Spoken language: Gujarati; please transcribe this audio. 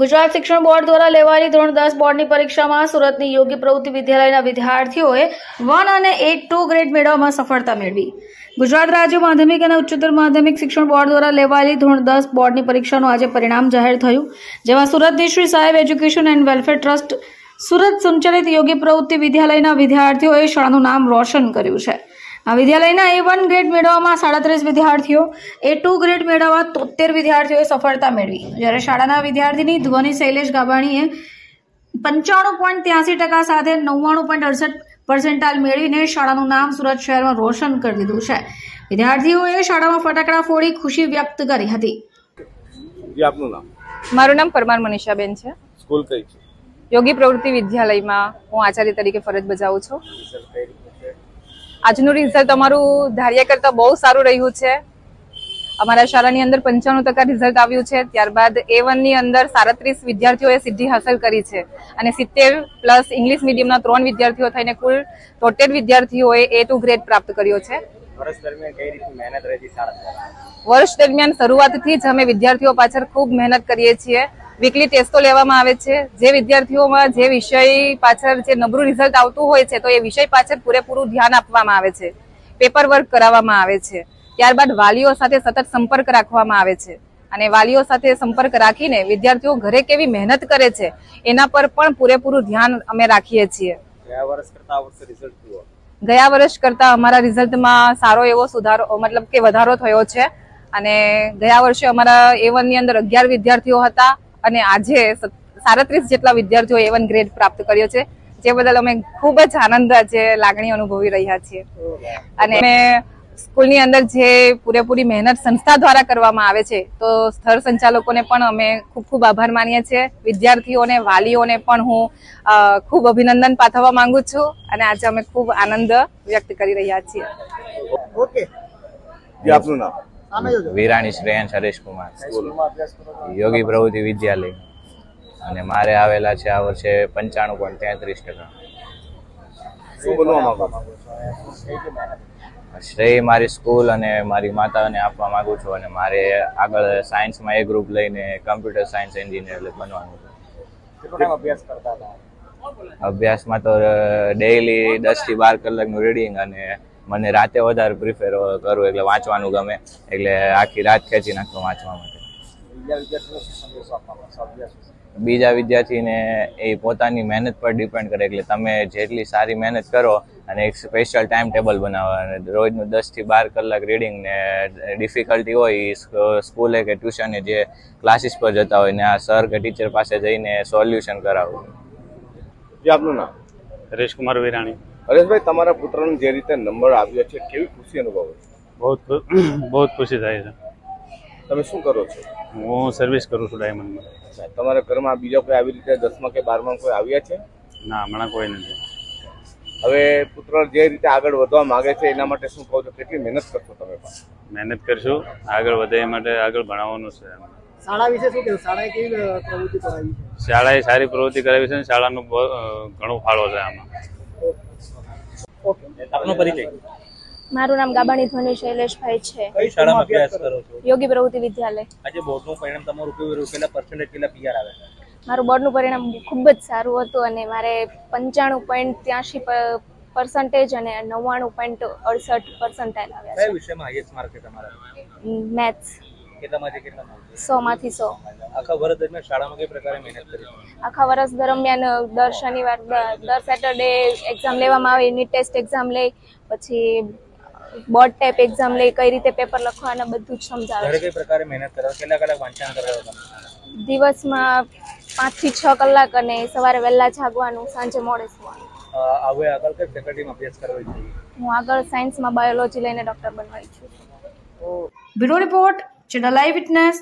ગુજરાત શિક્ષણ બોર્ડ દ્વારા લેવાયેલી ધોરણ 10 બોર્ડની પરીક્ષામાં સુરતની યોગી પ્રવૃત્તિ વિદ્યાલયના વિદ્યાર્થીઓએ 1 અને 8 ગ્રેડ મેળવવામાં સફળતા મેળવી. ગુજરાત રાજ્ય માધ્યમિક અને ઉચ્ચતર માધ્યમિક શિક્ષણ બોર્ડ દ્વારા લેવાયેલી ધોરણ 10 બોર્ડની પરીક્ષાનું આજે પરિણામ જાહેર થયું, જેમાં સુરતની શ્રી સાહેબ education and welfare trust Surat સંચાલિત યોગી પ્રવૃત્તિ વિદ્યાલયના વિદ્યાર્થીઓએ શાળાનું નામ રોશન કર્યું છે. આ વિદ્યાલયના A1 ગ્રેડ મેળવવામાં 37 વિદ્યાર્થીઓ, A2 ગ્રેડ મેળવવા 73 વિદ્યાર્થીઓએ સફળતા મેળવી, જ્યારે શાળાના વિદ્યાર્થીની ધ્વનિ શૈલેષ ગાબાણીએ 95.83% સાથે 99.68% મેળવીને શાળાનું નામ સુરત શહેરમાં રોશન કરી દીધું છે. વિદ્યાર્થીઓએ શાળામાં ફટાકડા ફોડી ખુશી વ્યક્ત કરી હતી. આપનું નામ? મારું નામ પરમાર મનીષાબેન છે. સ્કૂલ કઈ છે? યોગી પ્રવૃત્તિ વિદ્યાલયમાં હું આચાર્ય તરીકે ફરજ બજાવું છું. આજનું રિઝલ્ટ અમારું ધાર્યા કરતા બહુ સારું રહ્યું છે. અમારા શાળાની અંદર 95% રિઝલ્ટ આવ્યું છે. ત્યારબાદ A1 ની અંદર 37 વિદ્યાર્થીઓએ સિદ્ધિ હાંસલ કરી છે અને 70 પ્લસ ઇંગ્લિશ મીડિયમના 3 વિદ્યાર્થીઓ થઈને કુલ 73 વિદ્યાર્થીઓએ A2 ગ્રેડ પ્રાપ્ત કર્યો છે. વર્ષ દરમિયાન કઈ રીતની મહેનત રહી શાળા? વર્ષ દરમિયાન શરૂઆતથી જ અમે વિદ્યાર્થીઓ પાછળ ખૂબ મહેનત કરીએ છીએ. વીકલી ટેસ્ટો લેવામાં આવે છે. જે વિદ્યાર્થીઓમાં જે વિષય પાછળ જે નબળું રિઝલ્ટ આવતું હોય છે તો એ વિષય પાછળ પૂરેપૂરું ધ્યાન આપવામાં આવે છે. પેપર વર્ક કરાવવામાં આવે છે. ત્યારબાદ વાલીઓ સાથે સતત સંપર્ક રાખવામાં આવે છે અને વાલીઓ સાથે સંપર્ક રાખીને વિદ્યાર્થીઓ ઘરે કેવી મહેનત કરે છે એના પર પણ પૂરેપૂરું ધ્યાન અમે રાખીએ છીએ. ગયા વર્ષ કરતા અમારા રિઝલ્ટમાં સારો એવો સુધારો મતલબ કે વધારો થયો છે અને ગયા વર્ષે અમારા A1 ની અંદર 11 વિદ્યાર્થીઓ હતા અને આજે 37 જેટલા વિદ્યાર્થીઓ A1 ગ્રેડ પ્રાપ્ત કર્યો છે, જે બદલ અમે ખૂબ જ આનંદ આજે લાગણી અનુભવી રહ્યા છીએ. અને સ્કૂલની અંદર જે પૂરેપૂરી મહેનત સંસ્થા દ્વારા કરવામાં આવે છે તો સ્થળ સંચાલકોને પણ અમે ખૂબ ખૂબ આભાર માનીએ છીએ. વિદ્યાર્થીઓને, વાલીઓને પણ હું ખૂબ અભિનંદન પાઠવવા માંગુ છું અને આજે અમે ખૂબ આનંદ વ્યક્ત કરી રહ્યા છીએ. આપનું નામ? વિરાણી શ્રેયાંશ હરેશ કુમાર, યોગી પ્રવૃત્તિ વિદ્યાલય, અને મારે આવેલા છે આ વર્ષે 95.33%. શું બનવા માંગો? શ્રેય મારી સ્કૂલ અને મારી માતાને આપવા માંગુ છું અને મારે આગળ સાયન્સમાં A ગ્રુપ લઈને કમ્પ્યુટર સાયન્સ એન્જિનિયર બનવાનું છે. અભ્યાસમાં તો ડેઈલી 10 થી 12 કલાકનું રીડિંગ અને મને રાતે વધારે પ્રિફર કરું, એટલે વાંચવાનું ગમે, એટલે આખી રાત ખેંચી નાખતો વાંચવા માટે. બીજા વિદ્યાર્થીને એ પોતાની મહેનત પર ડિપેન્ડ કરે, એટલે તમે જેટલી સારી મહેનત કરો અને એક સ્પેશિયલ ટાઈમ ટેબલ બનાવવા અને રોજનું 10 થી 12 કલાક રીડિંગ ને ડિફિકલ્ટી હોય એ સ્કૂલે કે ટ્યુશને જે ક્લાસીસ પર જતા હોય ને આ સર કે ટીચર પાસે જઈને સોલ્યુશન કરાવવું. આપનું નામ? હરેશકુમાર વિરાણી. હરેશભાઈ, તમારા પુત્રને જે રીતે નંબર આવ્યો છે કેવી ખુશી અનુભવો છો? બહુ ખુશી થાય છે. તમે શું કરો છો? હું સર્વિસ કરું છું ડાયમંડમાં. તમારા ઘરમાં બીજા કોઈ આવી રીતે 10મા કે 12મા કોઈ આવ્યા છે? ના, હમણાં કોઈ નથી. હવે પુત્ર જે રીતે આગળ વધવા માંગે છે એના માટે શું કહો છો? કેટલી મહેનત કરશો તમે? મહેનત કરશું, આગળ વધે એ માટે આગળ ભણાવવાનું છે. શાળા વિશે શું કહેવું? શાળાએ કેવી પ્રવૃત્તિ કરાવી છે? શાળાએ સારી પ્રવૃત્તિ કરાવી છે. શાળાનો ઘણો ફાળો છે આમાં. આપનો પરિચય? મારું નામ ગાબાણી ધ્વનિ શૈલેષભાઈ છે. કઈ શાળામાં અભ્યાસ કરો છો? યોગી પ્રવૃત્તિ વિદ્યાલય. આજે બોર્ડનું પરિણામ તમારું કેવું રહ્યું? કેટલા પર્સન્ટેજ, કેટલા PR આવ્યા? મારું બોર્ડનું પરિણામ ખૂબ જ સારું હતું અને મારે 95.83% અને 99.68% આવ્યા છે. કયા વિષયમાં હાઈએસ્ટ માર્ક છે તમારા? મેથ્સ. કેટલામાંથી કેટલા માર્ક? 100 માંથી 100. આખા વર્ષ દરમિયાન શાળામાં કઈ પ્રકારે મહેનત કરી? આખા વર્ષ દરમિયાન દર શનિવાર, દર સેટરડે એક્ઝામ લેવામાં આવે. યુનિટ ટેસ્ટ એક્ઝામ લે, પછી બોર્ડ ટાઈપ એક્ઝામ લે, કઈ રીતે પેપર લખવાના બધું જ સમજાવે. ઘરે કઈ પ્રકારે મહેનત કરો? કેટલા કલાક વાંચન કરો? દિવસમાં 5 થી 6 કલાક અને સવારે વહેલા જાગવાનું, સાંજે મોડે સુવાનું. હવે આગળ કઈ ફેકલ્ટીમાં અભ્યાસ કરવો જોઈએ? હું આગળ સાયન્સમાં બાયોલોજી લઈને ડોક્ટર બનવા ઈચ્છું છું. Bureau report, channel live witness.